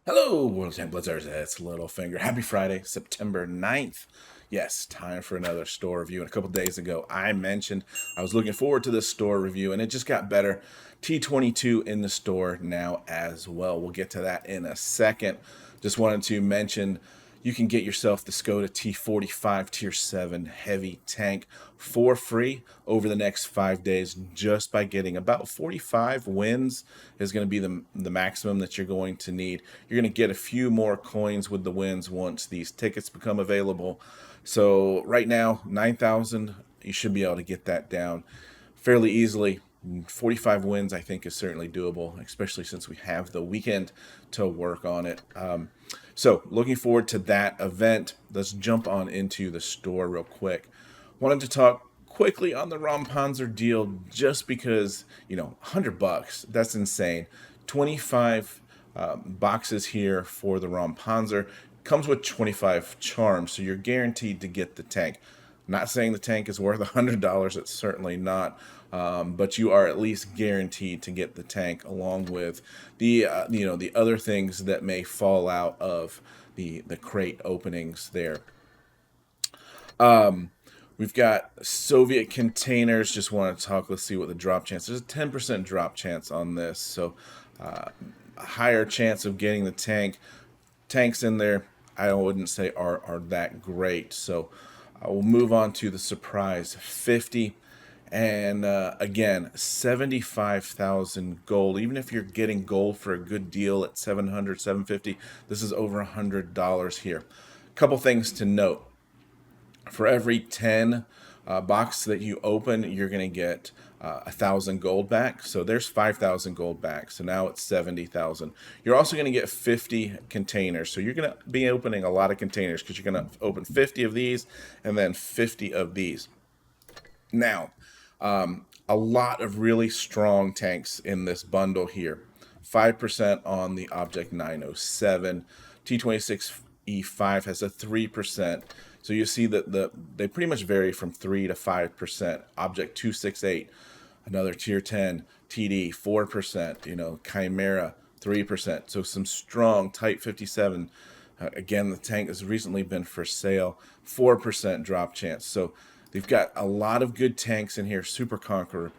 Hello, World Tank Blitzers. It's Littlefinger. Happy Friday, September 9th. Yes, time for another store review. And a couple days ago, I mentioned I was looking forward to this store review, and it just got better. T22 in the store now as well. We'll get to that in a second. Just wanted to mention you can get yourself the Skoda T45 Tier 7 heavy tank for free over the next 5 days just by getting about 45 wins is going to be the maximum that you're going to need. You're going to get a few more coins with the wins once these tickets become available. So right now, 9,000, you should be able to get that down fairly easily. 45 wins, I think, is certainly doable, especially since we have the weekend to work on it. So, looking forward to that event. Let's jump on into the store real quick. Wanted to talk quickly on the Ponzer deal just because, $100, that's insane. 25 boxes here for the Ponzer. Comes with 25 charms, so you're guaranteed to get the tank. Not saying the tank is worth $100, it's certainly not, but you are at least guaranteed to get the tank along with the other things that may fall out of the crate openings there. We've got Soviet containers. Just want to talk. Let's see what the drop chance. There's a 10% drop chance on this, so a higher chance of getting the tanks in there. I wouldn't say are that great. So we'll move on to the surprise 50. And again, 75,000 gold. Even if you're getting gold for a good deal at 700, 750, this is over $100 here. Couple things to note. For every 10 box that you open, you're going to get 1,000 gold back. So there's 5,000 gold back. So now it's 70,000. You're also going to get 50 containers. So you're going to be opening a lot of containers because you're going to open 50 of these and then 50 of these. Now, a lot of really strong tanks in this bundle here. 5% on the Object 907. T26E5 has a 3%. So you see that they pretty much vary from 3 to 5%. Object 268, another tier 10, TD 4%, Chimera 3%. So some strong Type 57. Again, the tank has recently been for sale, 4% drop chance. So they've got a lot of good tanks in here, Super Conqueror.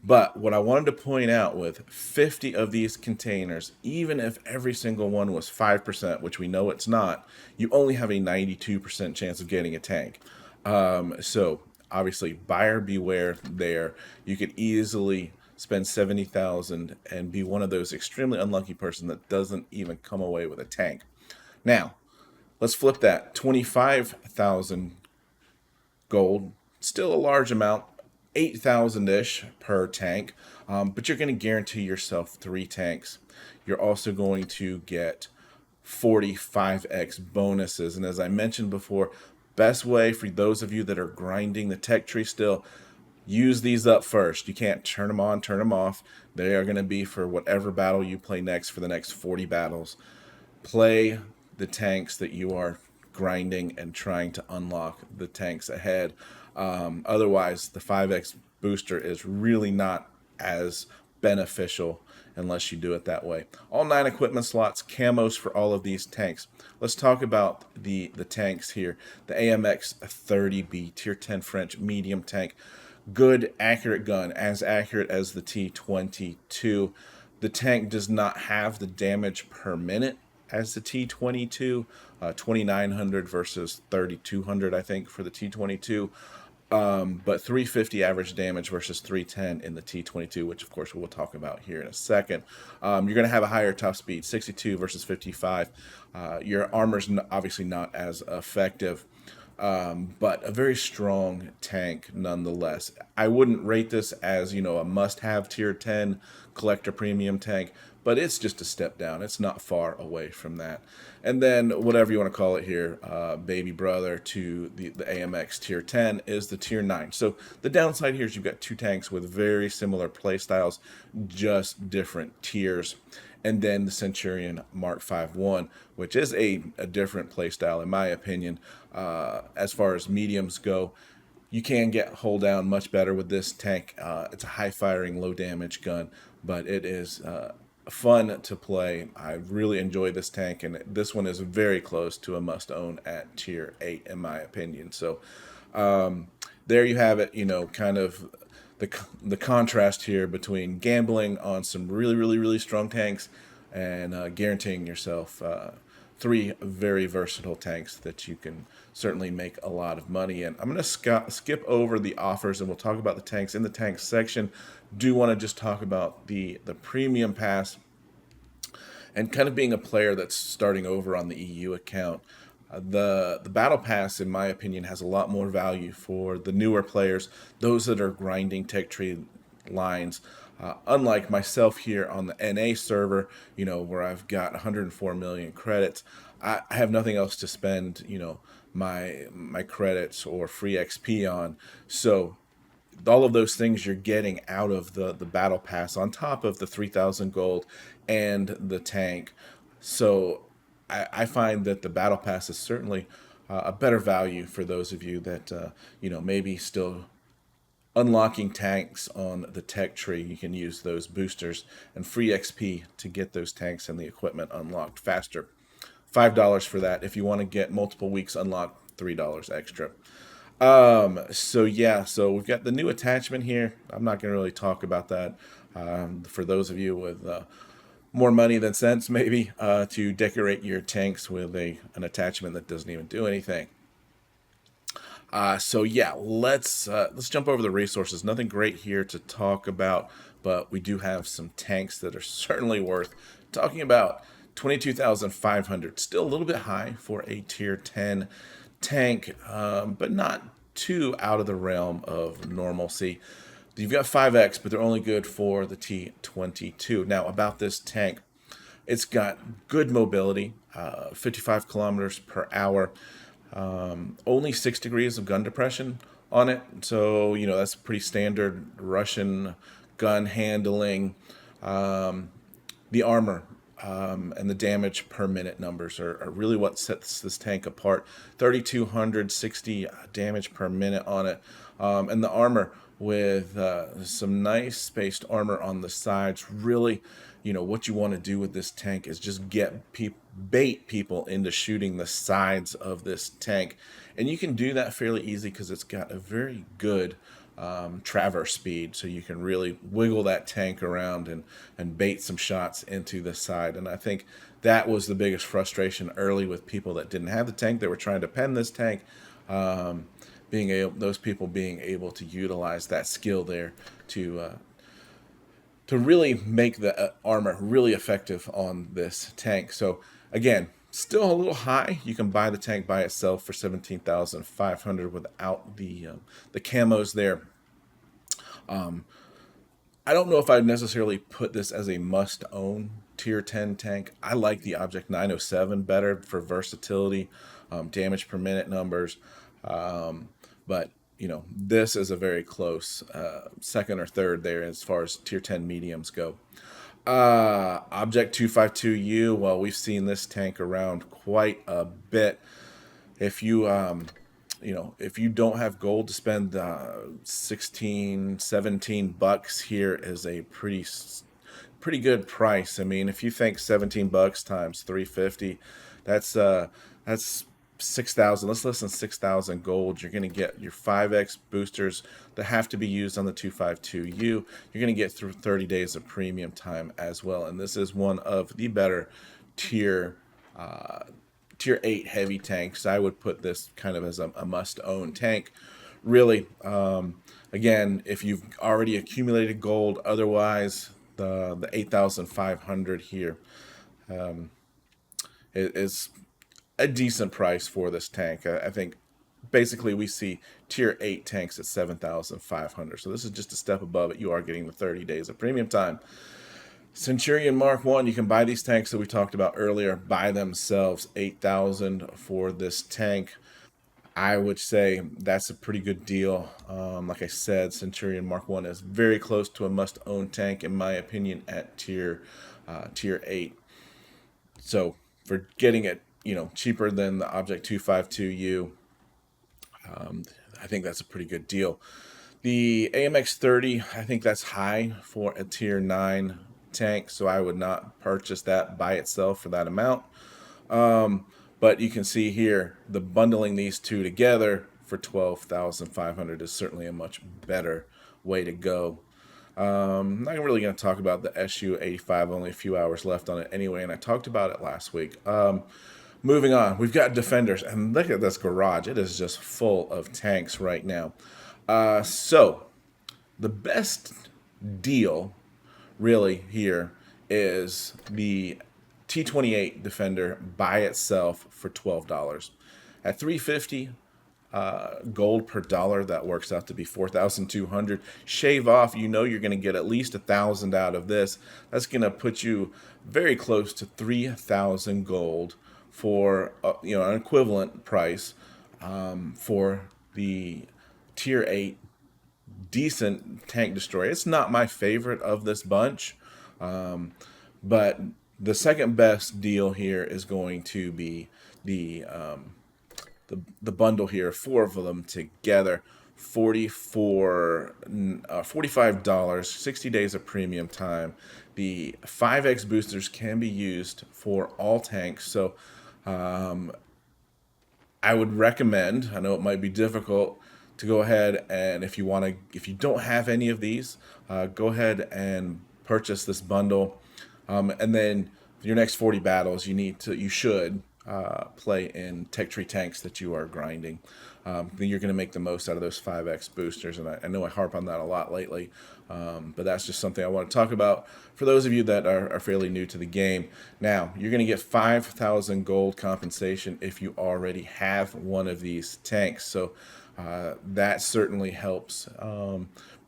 But what I wanted to point out with 50 of these containers, even if every single one was 5%, which we know it's not, you only have a 92% chance of getting a tank. So obviously, buyer beware there. You could easily spend 70,000 and be one of those extremely unlucky person that doesn't even come away with a tank. Now, let's flip that. 25,000 gold, still a large amount, 8,000-ish per tank, but you're going to guarantee yourself 3 tanks. You're also going to get 45x bonuses, and as I mentioned before, best way for those of you that are grinding the tech tree still, use these up first. You can't turn them on, turn them off. They are going to be for whatever battle you play next for the next 40 battles. Play the tanks that you are grinding and trying to unlock the tanks ahead. Otherwise, the 5x booster is really not as beneficial unless you do it that way. All 9 equipment slots, camos for all of these tanks. Let's talk about the tanks here. The AMX 30B, tier 10 French medium tank. Good, accurate gun, as accurate as the T22. The tank does not have the damage per minute as the T22, 2,900 versus 3,200, I think, for the T22. But 350 average damage versus 310 in the T22, which of course we'll talk about here in a second. You're going to have a higher top speed, 62 versus 55. Your armor's obviously not as effective, but a very strong tank nonetheless. I wouldn't rate this as, a must-have tier 10 collector premium tank, but it's just a step down. It's not far away from that. And then whatever you want to call it here, baby brother to the AMX tier 10 is the tier 9. So the downside here is you've got 2 tanks with very similar play styles, just different tiers. And then the Centurion Mark 5.1, which is a different play style in my opinion. As far as mediums go, you can get hull down much better with this tank. It's a high firing, low damage gun, but it is fun to play. I really enjoy this tank, and this one is very close to a must-own at tier 8, in my opinion. So there you have it. Kind of the contrast here between gambling on some really, really, really strong tanks and guaranteeing yourself three very versatile tanks that you can certainly make a lot of money in. I'm going to skip over the offers, and we'll talk about the tanks in the tanks section. Do want to just talk about the premium pass and kind of being a player that's starting over on the EU account. The battle pass, in my opinion, has a lot more value for the newer players, those that are grinding tech tree lines. Unlike myself here on the NA server, where I've got 104 million credits, I have nothing else to spend, my credits or free XP on. So all of those things you're getting out of the battle pass on top of the 3,000 gold and the tank. So I find that the battle pass is certainly a better value for those of you that maybe still unlocking tanks on the tech tree. You can use those boosters and free XP to get those tanks and the equipment unlocked faster. $5 for that. If you want to get multiple weeks unlocked, $3 extra. So yeah, so we've got the new attachment here. I'm not going to really talk about that. For those of you with more money than sense, maybe, to decorate your tanks with an attachment that doesn't even do anything. So yeah, let's jump over the resources. Nothing great here to talk about, but we do have some tanks that are certainly worth talking about. 22,500, still a little bit high for a tier 10 tank, but not too out of the realm of normalcy. You've got 5X, but they're only good for the T22. Now, about this tank, it's got good mobility, 55 kilometers per hour, only 6 degrees of gun depression on it. So, that's pretty standard Russian gun handling. The armor and the damage per minute numbers are really what sets this tank apart. 3,260 damage per minute on it. And the armor with some nice spaced armor on the sides. Really, what you want to do with this tank is just bait people into shooting the sides of this tank. And you can do that fairly easy because it's got a very good traverse speed, so you can really wiggle that tank around and bait some shots into the side. And I think that was the biggest frustration early with people that didn't have the tank. They were trying to pen this tank, those people being able to utilize that skill there to really make the armor really effective on this tank. So again, still a little high. You can buy the tank by itself for 17,500 without the camos there. I don't know if I'd necessarily put this as a must-own tier 10 tank. I like the Object 907 better for versatility, damage per minute numbers, but this is a very close second or third there as far as tier 10 mediums go. Object 252U, well, we've seen this tank around quite a bit. If you if you don't have gold to spend, 16, 17 bucks here is a pretty good price. I mean, if you think 17 bucks times 350, that's 6,000. Let's listen, 6,000 gold. You're going to get your 5X boosters that have to be used on the 252U. You're going to get through 30 days of premium time as well. And this is one of the better tier 8 heavy tanks. I would put this kind of as a must-own tank. Really, again, if you've already accumulated gold, otherwise the 8,500 here is a decent price for this tank. I think basically we see tier 8 tanks at 7,500. So this is just a step above it. You are getting the 30 days of premium time. Centurion Mark 1, you can buy these tanks that we talked about earlier by themselves, 8,000 for this tank. I would say that's a pretty good deal. Like I said, Centurion Mark 1 is very close to a must-own tank, in my opinion, at tier 8. So for getting it, cheaper than the Object 252U, I think that's a pretty good deal. The AMX 30, I think that's high for a tier 9 tank, so I would not purchase that by itself for that amount. But you can see here, the bundling these two together for 12,500 is certainly a much better way to go. I'm not really going to talk about the SU-85, only a few hours left on it anyway, and I talked about it last week. Moving on, we've got Defenders, and look at this garage. It is just full of tanks right now. So, the best deal, really, here is the T-28 Defender by itself for $12. At $350 gold per dollar, that works out to be 4,200. Shave off, you know you're going to get at least 1,000 out of this. That's going to put you very close to 3,000 gold for an equivalent price for the Tier 8 decent tank destroyer. It's not my favorite of this bunch, but the second best deal here is going to be the bundle here, 4 of them together, $45, 60 days of premium time. The 5x boosters can be used for all tanks, so I would recommend, I know it might be difficult, to go ahead and if you don't have any of these, go ahead and purchase this bundle, and then your next 40 battles you should play in tech tree tanks that you are grinding. You're going to make the most out of those 5x boosters, and I know I harp on that a lot lately, but that's just something I want to talk about for those of you that are fairly new to the game. Now, you're going to get 5,000 gold compensation if you already have one of these tanks, so that certainly helps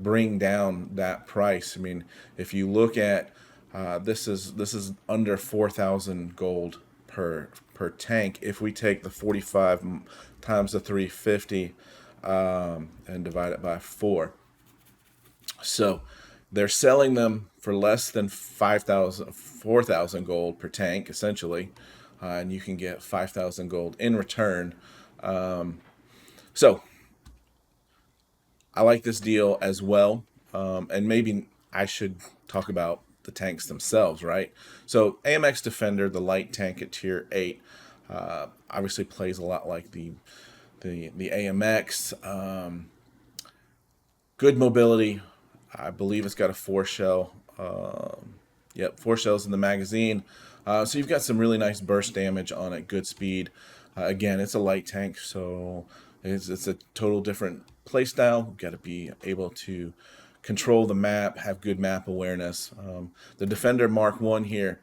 bring down that price. I mean, if you look at this is under 4,000 gold per tank. If we take the 45 times the 350 and divide it by 4, so they're selling them for less than 4,000 gold per tank, essentially, and you can get 5,000 gold in return. So I like this deal as well, and maybe I should talk about the tanks themselves, right? So AMX Defender, the light tank at Tier 8, obviously plays a lot like the AMX. Good mobility. I believe it's got a 4-shell. Yep, 4 shells in the magazine. So you've got some really nice burst damage on it, good speed. Again, it's a light tank, so it's a total different play style. You've got to be able to control the map, have good map awareness. The Defender Mark 1 here,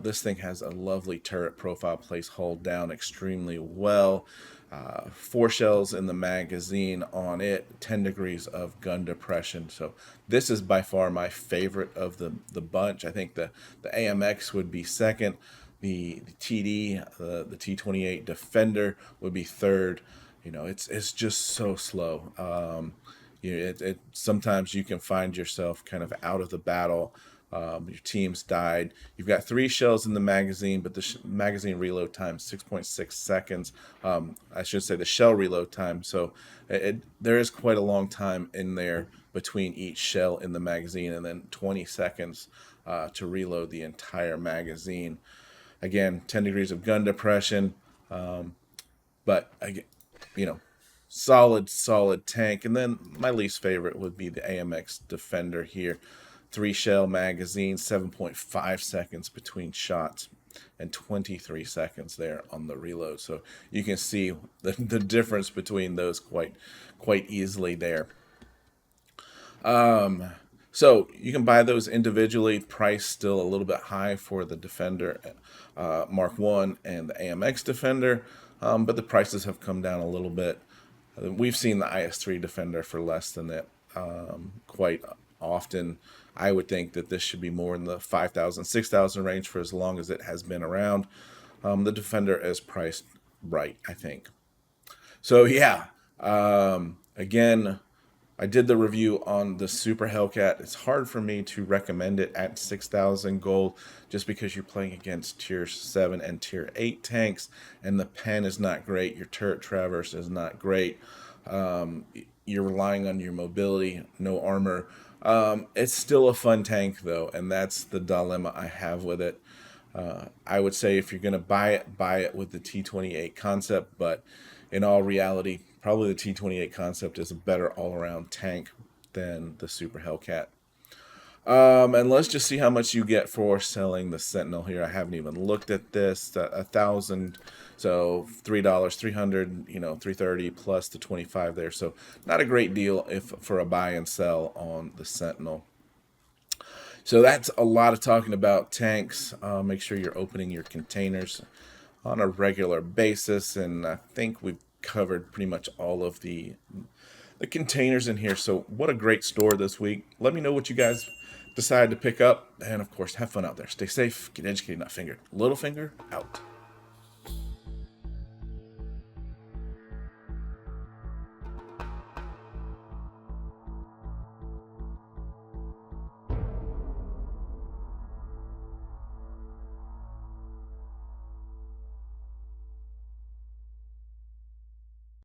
this thing has a lovely turret profile, plays hull down extremely well. 4 shells in the magazine on it, 10 degrees of gun depression. So this is by far my favorite of the bunch. I think the AMX would be second. The TD, the T-28 Defender would be third. It's just so slow. Sometimes you can find yourself kind of out of the battle. Your team's died. You've got 3 shells in the magazine, but the magazine reload time is 6.6 seconds. I should say the shell reload time. So there is quite a long time in there between each shell in the magazine, and then 20 seconds to reload the entire magazine. Again, 10 degrees of gun depression, but again, solid tank. And then my least favorite would be the AMX Defender here. 3 shell magazine, 7.5 seconds between shots, and 23 seconds there on the reload. So you can see the difference between those quite easily there. So you can buy those individually. Price still a little bit high for the Defender Mark 1 and the AMX Defender, but the prices have come down a little bit. We've seen the IS-3 Defender for less than that quite often. I would think that this should be more in the 5,000, 6,000 range for as long as it has been around. The Defender is priced right, I think. So yeah, again, I did the review on the Super Hellcat. It's hard for me to recommend it at 6,000 gold just because you're playing against Tier 7 and Tier 8 tanks, and the pen is not great. Your turret traverse is not great. You're relying on your mobility, no armor. It's still a fun tank though, and that's the dilemma I have with it. I would say if you're going to buy it with the T28 concept, but in all reality, probably the T28 concept is a better all-around tank than the Super Hellcat. And let's just see how much you get for selling the Sentinel here. I haven't even looked at this. 1,000, so $3, 300, 330 plus the 25 there. So not a great deal for a buy and sell on the Sentinel. So that's a lot of talking about tanks. Make sure you're opening your containers on a regular basis, and I think we've covered pretty much all of the containers in here. So what a great store this week. Let me know what you guys decide to pick up, and of course, have fun out there. Stay safe, get educated, not fingered. Littlefinger out.